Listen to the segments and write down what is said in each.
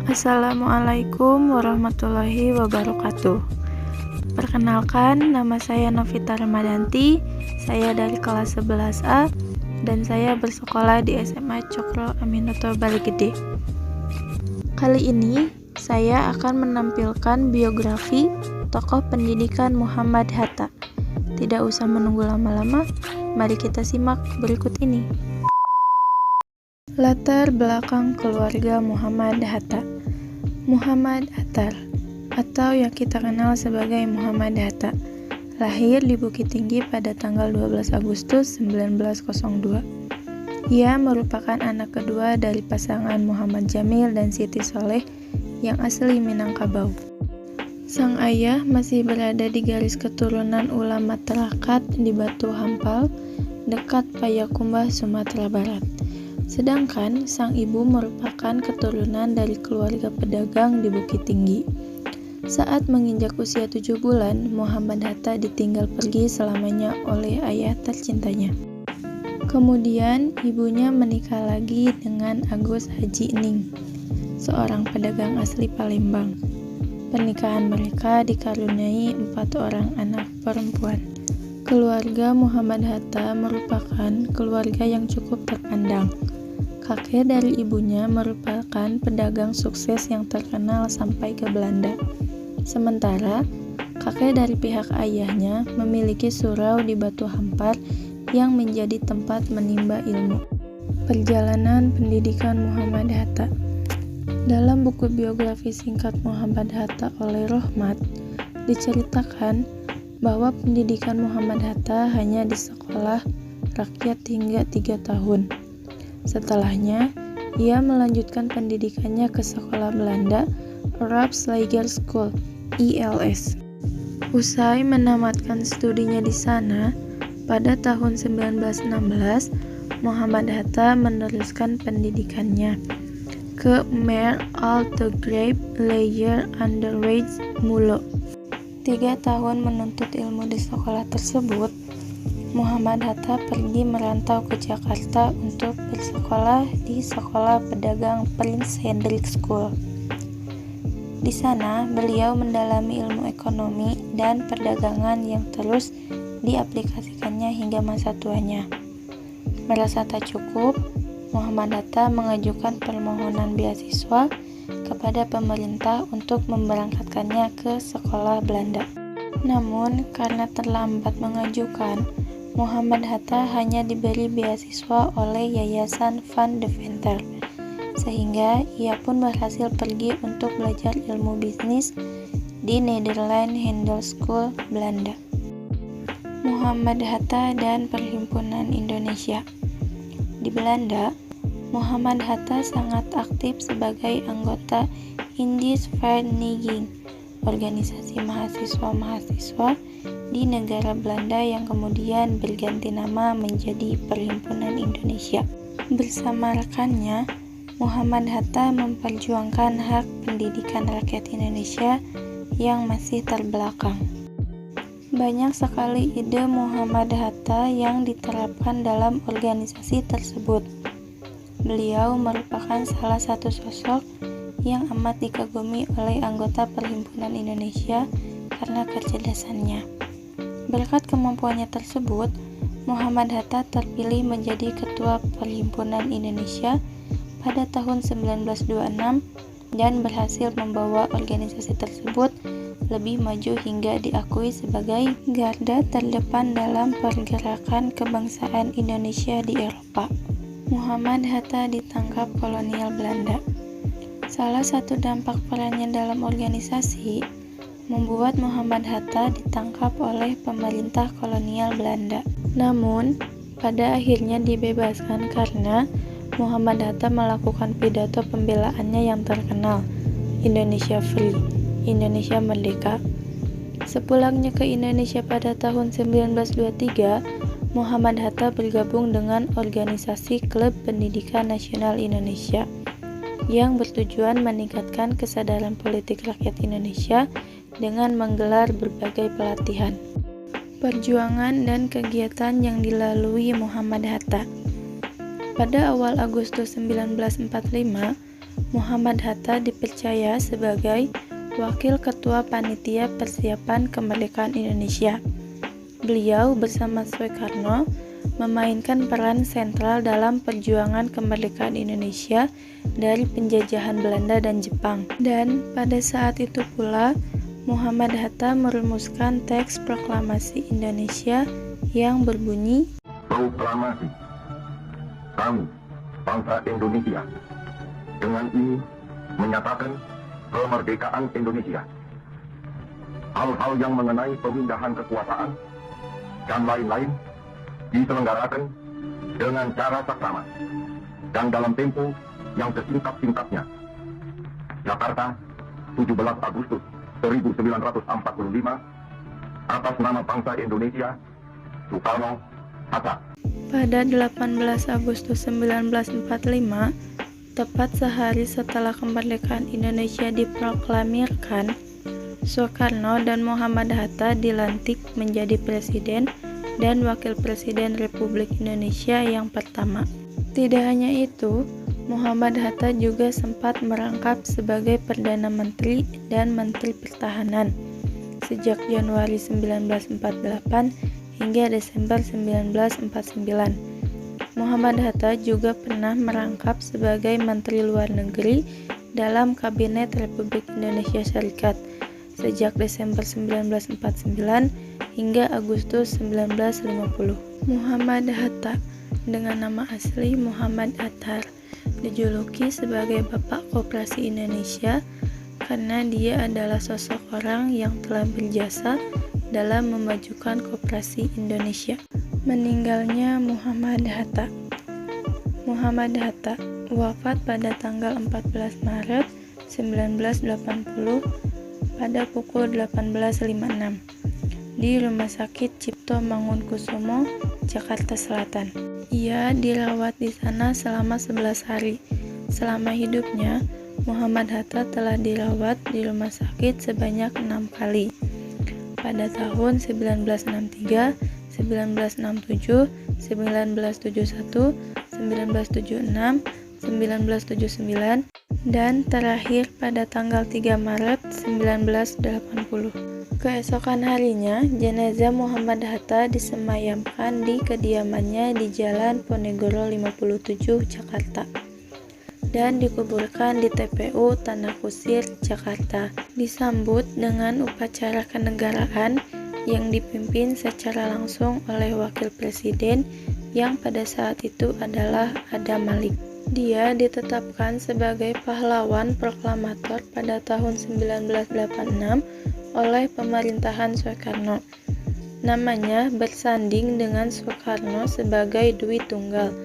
Assalamualaikum warahmatullahi wabarakatuh. Perkenalkan, nama saya Novita Ramadanti. Saya dari kelas 11A dan saya bersekolah di SMA Cokro Aminoto Baligede. Kali ini saya akan menampilkan biografi tokoh pendidikan Muhammad Hatta. Tidak usah menunggu lama-lama, mari kita simak berikut ini. Latar belakang keluarga Muhammad Hatta. Muhammad Attar, atau yang kita kenal sebagai Muhammad Hatta, lahir di Bukit Tinggi pada tanggal 12 Agustus 1902. Ia merupakan anak kedua dari pasangan Muhammad Jamil dan Siti Soleh yang asli Minangkabau. Sang ayah masih berada di garis keturunan ulama Terakat di Batu Hampal, dekat Payakumbuh, Sumatera Barat. Sedangkan sang ibu merupakan keturunan dari keluarga pedagang di Bukit Tinggi. Saat menginjak usia 7 bulan, Muhammad Hatta ditinggal pergi selamanya oleh ayah tercintanya. Kemudian ibunya menikah lagi dengan Agus Haji Ning, seorang pedagang asli Palembang. Pernikahan mereka dikaruniai 4 orang anak perempuan. Keluarga Muhammad Hatta merupakan keluarga yang cukup terpandang. Kakek dari ibunya merupakan pedagang sukses yang terkenal sampai ke Belanda. Sementara, kakek dari pihak ayahnya memiliki surau di Batu Hampar yang menjadi tempat menimba ilmu. Perjalanan pendidikan Muhammad Hatta. Dalam buku biografi singkat Muhammad Hatta oleh Rohmat, diceritakan bahwa pendidikan Muhammad Hatta hanya di sekolah rakyat hingga 3 tahun. Setelahnya, ia melanjutkan pendidikannya ke sekolah Belanda, Raadslagers School, ILS. Usai menamatkan studinya di sana, pada tahun 1916, Muhammad Hatta meneruskan pendidikannya ke Meer Al Taghrib Leyer Underwijs Mulo. 3 tahun menuntut ilmu di sekolah tersebut, Muhammad Hatta pergi merantau ke Jakarta untuk bersekolah di Sekolah Pedagang Prince Hendrik School. Di sana, beliau mendalami ilmu ekonomi dan perdagangan yang terus diaplikasikannya hingga masa tuanya. Merasa tak cukup, Muhammad Hatta mengajukan permohonan beasiswa kepada pemerintah untuk memberangkatkannya ke sekolah Belanda. Namun, karena terlambat mengajukan, Muhammad Hatta hanya diberi beasiswa oleh Yayasan Van Deventer, sehingga ia pun berhasil pergi untuk belajar ilmu bisnis di Nederland Handel School, Belanda. Muhammad Hatta dan Perhimpunan Indonesia. Di Belanda, Muhammad Hatta sangat aktif sebagai anggota Indisch Vereniging, organisasi mahasiswa-mahasiswa di negara Belanda yang kemudian berganti nama menjadi Perhimpunan Indonesia. Bersama rekannya, Muhammad Hatta memperjuangkan hak pendidikan rakyat Indonesia yang masih terbelakang. Banyak sekali ide Muhammad Hatta yang diterapkan dalam organisasi tersebut. Beliau merupakan salah satu sosok yang amat dikagumi oleh anggota Perhimpunan Indonesia karena kecerdasannya. Berkat kemampuannya tersebut, Muhammad Hatta terpilih menjadi Ketua Perhimpunan Indonesia pada tahun 1926 dan berhasil membawa organisasi tersebut lebih maju hingga diakui sebagai garda terdepan dalam pergerakan kebangsaan Indonesia di Eropa. Muhammad Hatta ditangkap kolonial Belanda. Salah satu dampak perannya dalam organisasi membuat Muhammad Hatta ditangkap oleh pemerintah kolonial Belanda. Namun, pada akhirnya dibebaskan karena Muhammad Hatta melakukan pidato pembelaannya yang terkenal, Indonesia Free, Indonesia Merdeka. Sepulangnya ke Indonesia pada tahun 1923, Muhammad Hatta bergabung dengan organisasi Klub Pendidikan Nasional Indonesia yang bertujuan meningkatkan kesadaran politik rakyat Indonesia dengan menggelar berbagai pelatihan, perjuangan, dan kegiatan yang dilalui Muhammad Hatta. Pada awal Agustus 1945, Muhammad Hatta dipercaya sebagai Wakil Ketua Panitia Persiapan Kemerdekaan Indonesia. Beliau bersama Soekarno memainkan peran sentral dalam perjuangan kemerdekaan Indonesia dari penjajahan Belanda dan Jepang. Dan pada saat itu pula, Muhammad Hatta merumuskan teks proklamasi Indonesia yang berbunyi, Proklamasi kami, bangsa Indonesia, dengan ini menyatakan kemerdekaan Indonesia. Hal-hal yang mengenai pemindahan kekuasaan dan lain-lain diselenggarakan dengan cara saksama dan dalam tempo yang sesingkat-singkatnya. Jakarta, 17 Agustus 1945, atas nama bangsa Indonesia, Soekarno, Hatta. Pada 18 Agustus 1945, tepat sehari setelah kemerdekaan Indonesia diproklamirkan, Soekarno dan Muhammad Hatta dilantik menjadi Presiden dan Wakil Presiden Republik Indonesia yang pertama. Tidak hanya itu, Muhammad Hatta juga sempat merangkap sebagai Perdana Menteri dan Menteri Pertahanan sejak Januari 1948 hingga Desember 1949. Muhammad Hatta juga pernah merangkap sebagai Menteri Luar Negeri dalam Kabinet Republik Indonesia Serikat sejak Desember 1949 hingga Agustus 1950. Muhammad Hatta dengan nama asli Muhammad Attar dijuluki sebagai Bapak Koperasi Indonesia karena dia adalah sosok orang yang telah berjasa dalam memajukan koperasi Indonesia. Meninggalnya Muhammad Hatta. Muhammad Hatta wafat pada tanggal 14 Maret 1980 pada pukul 18.56 di Rumah Sakit Cipto Mangunkusumo, Jakarta Selatan. Ia dirawat di sana selama 11 hari. Selama hidupnya, Muhammad Hatta telah dirawat di rumah sakit sebanyak 6 kali. Pada tahun 1963, 1967, 1971, 1976, 1979, dan terakhir pada tanggal 3 Maret 1980. Keesokan harinya, jenazah Muhammad Hatta disemayamkan di kediamannya di Jalan Ponegoro 57, Jakarta, dan dikuburkan di TPU Tanah Kusir, Jakarta. Disambut dengan upacara kenegaraan yang dipimpin secara langsung oleh Wakil Presiden yang pada saat itu adalah Adam Malik. Dia ditetapkan sebagai pahlawan proklamator pada tahun 1986 oleh pemerintahan Soekarno. Namanya bersanding dengan Soekarno sebagai Dwi Tunggal.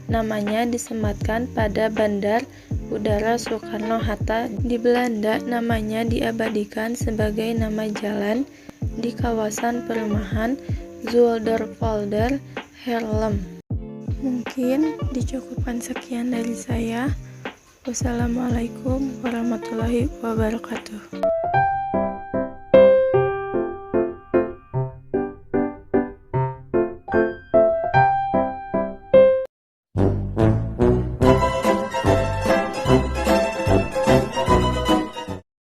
Namanya disematkan pada Bandar Udara Soekarno-Hatta. Di Belanda, namanya diabadikan sebagai nama jalan di kawasan perumahan Zuiderpolder, Haarlem. Mungkin dicukupkan sekian dari saya. Wassalamualaikum warahmatullahi wabarakatuh.